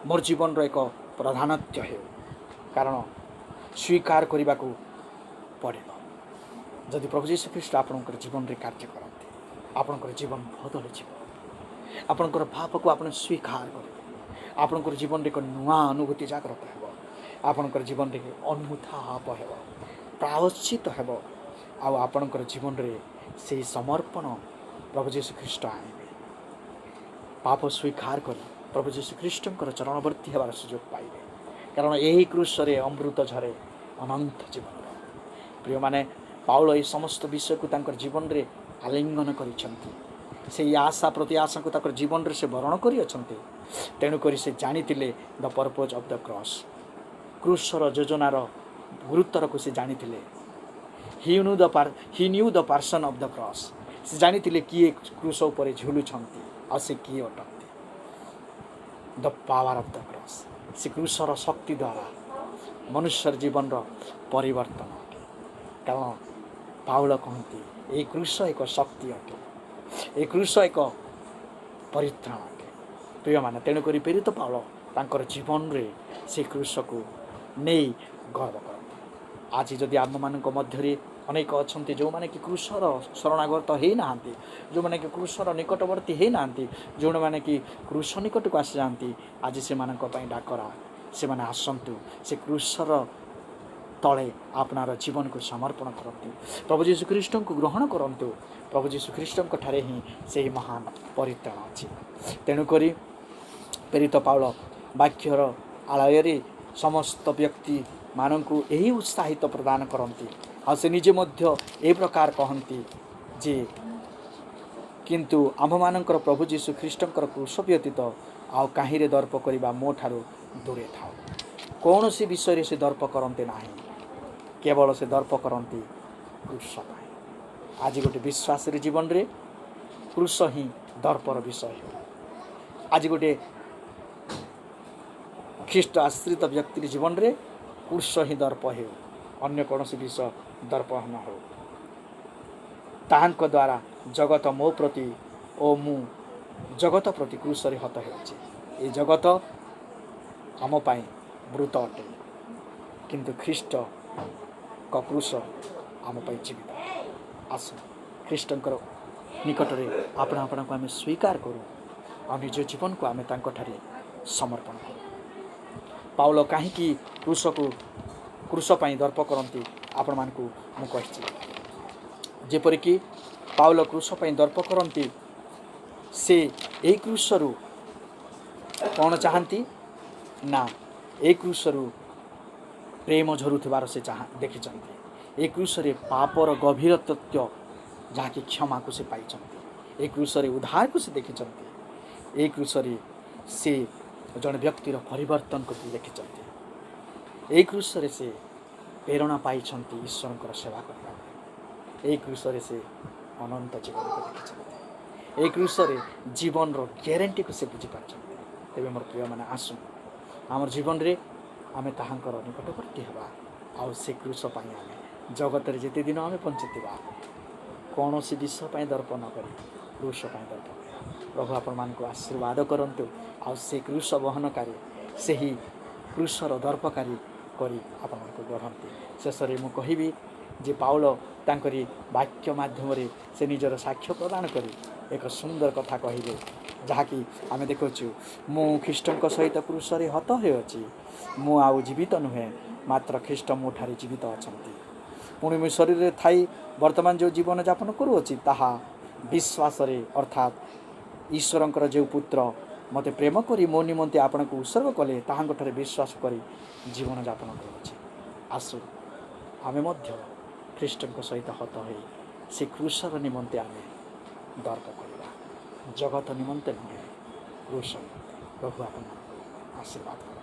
ମୋର ଜୀବନର ଏକ ପ୍ରଧାନତ୍ୱ ହେଉ, କାରଣ ସ୍ୱୀକାର କରିବାକୁ ପଡ଼ିବ। ଯଦି ପ୍ରଭୁ ଯୀଶୁଖ୍ରୀଷ୍ଟ ଆପଣଙ୍କର ଜୀବନରେ କାର୍ଯ୍ୟ କରନ୍ତି, ଆପଣଙ୍କର ଜୀବନ ବଦଳିଯିବ। ଆପଣଙ୍କର ପାପକୁ ଆପଣ ସ୍ୱୀକାର କରିବେ, ଆପଣଙ୍କର ଜୀବନରେ ଏକ ନୂଆ ଅନୁଭୂତି ଜାଗ୍ରତ ହେବ, ଆପଣଙ୍କର ଜୀବନରେ ଅନୁତାପ ହେବ, ପ୍ରାୟଶ୍ଚିତ ହେବ, ଆଉ ଆପଣଙ୍କର ଜୀବନରେ ସେହି ସମର୍ପଣ ପ୍ରଭୁ ଯୀଶୁଖ୍ରୀଷ୍ଟ ଆଣିବେ। ପାପ ସ୍ୱୀକାର କରି ପ୍ରଭୁ ଯୀଶୁଖ୍ରୀଷ୍ଟଙ୍କର ଚରଣବର୍ତ୍ତୀ ହେବାର ସୁଯୋଗ ପାଇବେ, କାରଣ ଏହି କ୍ରୁଶରେ ଅମୃତ ଝରେ ଅନନ୍ତ ଜୀବନର। ପ୍ରିୟମାନେ, ପାଉଲ ଏହି ସମସ୍ତ ବିଷୟକୁ ତାଙ୍କର ଜୀବନରେ ଆଲିଙ୍ଗନ କରିଛନ୍ତି। ସେଇ ଆଶା ପ୍ରତି ଆଶାକୁ ତାଙ୍କର ଜୀବନରେ ସେ ବରଣ କରିଅଛନ୍ତି। ତେଣୁକରି ସେ ଜାଣିଥିଲେ the purpose of the cross, କ୍ରୁଶର ଯୋଜନାର ଗୁରୁତ୍ୱକୁ ସେ ଜାଣିଥିଲେ। He knew the person of the cross, ସେ ଜାଣିଥିଲେ କିଏ କ୍ରୁଶ ଉପରେ ଝୁଲୁଛନ୍ତି ଆଉ ସେ କିଏ ଅଟନ୍ତି। The power of the cross, ସେ କ୍ରୁଶର ଶକ୍ତି ଦ୍ୱାରା ମନୁଷ୍ୟର ଜୀବନର ପରିବର୍ତ୍ତନ ଅଟେ। କାରଣ ପାଉଲ କହନ୍ତି ଏହି କ୍ରୁଶ ଏକ ଶକ୍ତି ଅଟେ, ଏ କ୍ରୁଶ ଏକ ପରିତ୍ରାଣ ଅଟେ। ପ୍ରିୟମାନେ, ତେଣୁକରି ପ୍ରେରିତ ପାଉଲ ତାଙ୍କର ଜୀବନରେ ସେ କ୍ରୁଶକୁ ନେଇ ଗର୍ବ କରନ୍ତି। ଆଜି ଯଦି ଆମମାନଙ୍କ ମଧ୍ୟରେ ଅନେକ ଅଛନ୍ତି ଯେଉଁମାନେ କି କ୍ରୁଶର ଶରଣାଗତ ହୋଇନାହାନ୍ତି, ଯେଉଁମାନେ କି କ୍ରୁଶର ନିକଟବର୍ତ୍ତୀ ହୋଇନାହାନ୍ତି, ଯେଉଁମାନେ କି କ୍ରୁଶ ନିକଟକୁ ଆସିଯାଆନ୍ତି, ଆଜି ସେମାନଙ୍କ ପାଇଁ ଡାକରା, ସେମାନେ ଆସନ୍ତୁ, ସେ କ୍ରୁଶର ତଳେ ଆପଣାର ଜୀବନକୁ ସମର୍ପଣ କରନ୍ତୁ, ପ୍ରଭୁ ଯୀଶୁଖ୍ରୀଷ୍ଟଙ୍କୁ ଗ୍ରହଣ କରନ୍ତୁ। ପ୍ରଭୁ ଯୀଶୁଖ୍ରୀଷ୍ଟଙ୍କ ଠାରେ ହିଁ ସେହି ମହାନ ପରିତ୍ରାଣ ଅଛି। ତେଣୁକରି ପ୍ରେରିତ ପାଉଲ ବାକ୍ୟର ଆଳୟରେ ସମସ୍ତ ବ୍ୟକ୍ତିମାନଙ୍କୁ ଏହି ଉତ୍ସାହିତ ପ୍ରଦାନ କରନ୍ତି। ଆଉ ସେ ନିଜେ ମଧ୍ୟ ଏ ପ୍ରକାର କହନ୍ତି ଯେ କିନ୍ତୁ ଆମ୍ଭମାନଙ୍କର ପ୍ରଭୁ ଯୀଶୁଖ୍ରୀଷ୍ଟଙ୍କର କ୍ରୁଶ ବ୍ୟତୀତ ଆଉ କାହିଁରେ ଦର୍ପ କରିବା ମୋ ଠାରୁ ଦୂରେ ଥାଉ। କୌଣସି ବିଷୟରେ ସେ ଦର୍ପ କରନ୍ତି ନାହିଁ, କେବଳ ସେ ଦର୍ପ କରନ୍ତି କ୍ରୁଶ ପାଇଁ। ଆଜି ଗୋଟେ ବିଶ୍ୱାସୀ ଜୀବନରେ କ୍ରୁଶ ହିଁ ଦର୍ପର ବିଷୟ ହେଉ। ଆଜି ଗୋଟେ ଖ୍ରୀଷ୍ଟ ଆଶ୍ରିତ ବ୍ୟକ୍ତିର ଜୀବନରେ କ୍ରୁଶ ହିଁ ଦର୍ପ ହେଉ, ଅନ୍ୟ କୌଣସି ବିଷୟ ଦର୍ପ ନ ହେଉ। ତାହାଙ୍କ ଦ୍ୱାରା ଜଗତ ମୋ ପ୍ରତି ଓ ମୁଁ ଜଗତ ପ୍ରତି କ୍ରୁଶରେ ହତ ହେଉଛି। ଏ ଜଗତ ଆମ ପାଇଁ ମୃତ ଅଟେ, କିନ୍ତୁ ଖ୍ରୀଷ୍ଟଙ୍କ କ୍ରୁଶ ଆମ ପାଇଁ ଜୀବିତ। ଆସ ଖ୍ରୀଷ୍ଟଙ୍କର ନିକଟରେ ଆପଣାକୁ ଆମେ ସ୍ୱୀକାର କରୁ ଆଉ ନିଜ ଜୀବନକୁ ଆମେ ତାଙ୍କଠାରେ ସମର୍ପଣ କରୁ। ପାଉଲ କାହିଁକି କ୍ରୁଶ ପାଇଁ ଦର୍ପ କରନ୍ତି ଆପଣମାନଙ୍କୁ ମୁଁ କହିଛି। ଯେପରିକି ପାଉଲ କ୍ରୁଶ ପାଇଁ ଦର୍ପ କରନ୍ତି, ସେ ଏହି କ୍ରୁଶରୁ କ'ଣ ଚାହାନ୍ତି ନା ଏହି କ୍ରୁଶରୁ ପ୍ରେମ ଝରୁଥିବାର ସେ ଦେଖିଛନ୍ତି। ଏ କ୍ରୁଶରେ ପାପର ଗଭୀର ତତ୍ତ୍ୱ ଯାହାକି କ୍ଷମାକୁ ସେ ପାଇଛନ୍ତି। ଏ କ୍ରୁଶରେ ଉଦ୍ଧାରକୁ ସେ ଦେଖିଛନ୍ତି। ଏ କ୍ରୁଶରେ ସେ ଜଣେ ବ୍ୟକ୍ତିର ପରିବର୍ତ୍ତନକୁ ଦେଖିଛନ୍ତି। ଏହି କ୍ରୁଶରେ ସେ ପ୍ରେରଣା ପାଇଛନ୍ତି ଈଶ୍ୱରଙ୍କର ସେବା କରିବା ପାଇଁ। ଏହି କ୍ରୁଶରେ ସେ ଅନନ୍ତ ଜୀବନକୁ ଦେଖିଛନ୍ତି। ଏହି କ୍ରୁଶରେ ଜୀବନର ଗ୍ୟାରେଣ୍ଟିକୁ ସେ ବୁଝିପାରିଛନ୍ତି। ତେବେ ମୋର ପ୍ରିୟମାନେ, ଆସୁ ଆମର ଜୀବନରେ ଆମେ ତାହାଙ୍କର ନିକଟବର୍ତ୍ତୀ ହେବା ଆଉ ସେ କ୍ରୁଶ ପାଇଁ ଆମେ ଜଗତରେ ଯେତେ ଦିନ ଆମେ ବଞ୍ଚିଥିବା କୌଣସି ବିଷୟ ପାଇଁ ଦର୍ପ ନ କରି କ୍ରୁଶ ପାଇଁ ଦର୍ପ କରିବା। ପ୍ରଭୁ ଆପଣମାନଙ୍କୁ ଆଶୀର୍ବାଦ କରନ୍ତୁ ଆଉ ସେ କ୍ରୁଶ ବହନକାରୀ, ସେହି କ୍ରୁଶର ଦର୍ପକାରୀ କରି ଆପଣମାନଙ୍କୁ ଗଢ଼ନ୍ତି। ଶେଷରେ ମୁଁ କହିବି ଯେ ପାଉଲ ତାଙ୍କରି ବାକ୍ୟ ମାଧ୍ୟମରେ ସେ ନିଜର ସାକ୍ଷ୍ୟ ପ୍ରଦାନ କରି ଏକ ସୁନ୍ଦର କଥା କହିଲେ, ଯାହାକି ଆମେ ଦେଖୁଛୁ, ମୁଁ ଖ୍ରୀଷ୍ଟଙ୍କ ସହିତ କ୍ରୁଶରେ ହତ ହୋଇଅଛି। ମୁଁ ଆଉ ଜୀବିତ ନୁହେଁ, ମାତ୍ର ଖ୍ରୀଷ୍ଟ ମୋ ଠାରେ ଜୀବିତ ଅଛନ୍ତି। ପୁଣି ମୁଁ ଶରୀରରେ ଥାଇ ବର୍ତ୍ତମାନ ଯେଉଁ ଜୀବନଯାପନ କରୁଅଛି ତାହା ବିଶ୍ୱାସରେ, ଅର୍ଥାତ୍ ଈଶ୍ୱରଙ୍କର ଯେଉଁ ପୁତ୍ର ମୋତେ ପ୍ରେମ କରି ମୋ ନିମନ୍ତେ ଆପଣଙ୍କୁ ଉତ୍ସର୍ଗ କଲେ ତାହାଙ୍କଠାରେ ବିଶ୍ୱାସ କରି ଜୀବନଯାପନ କରୁଅଛି। ଆସୁ ଆମେ ମଧ୍ୟ ଖ୍ରୀଷ୍ଟଙ୍କ ସହିତ ହତ ହୋଇ ସେ କ୍ରୁଶର ନିମନ୍ତେ ଆମେ ଦର୍ପ କରିବା, ଜଗତ ନିମନ୍ତେ ନୁହେଁ, କ୍ରୁଶ ନିମନ୍ତେ। ପ୍ରଭୁ ଆପଣଙ୍କୁ ଆଶୀର୍ବାଦ କରନ୍ତୁ।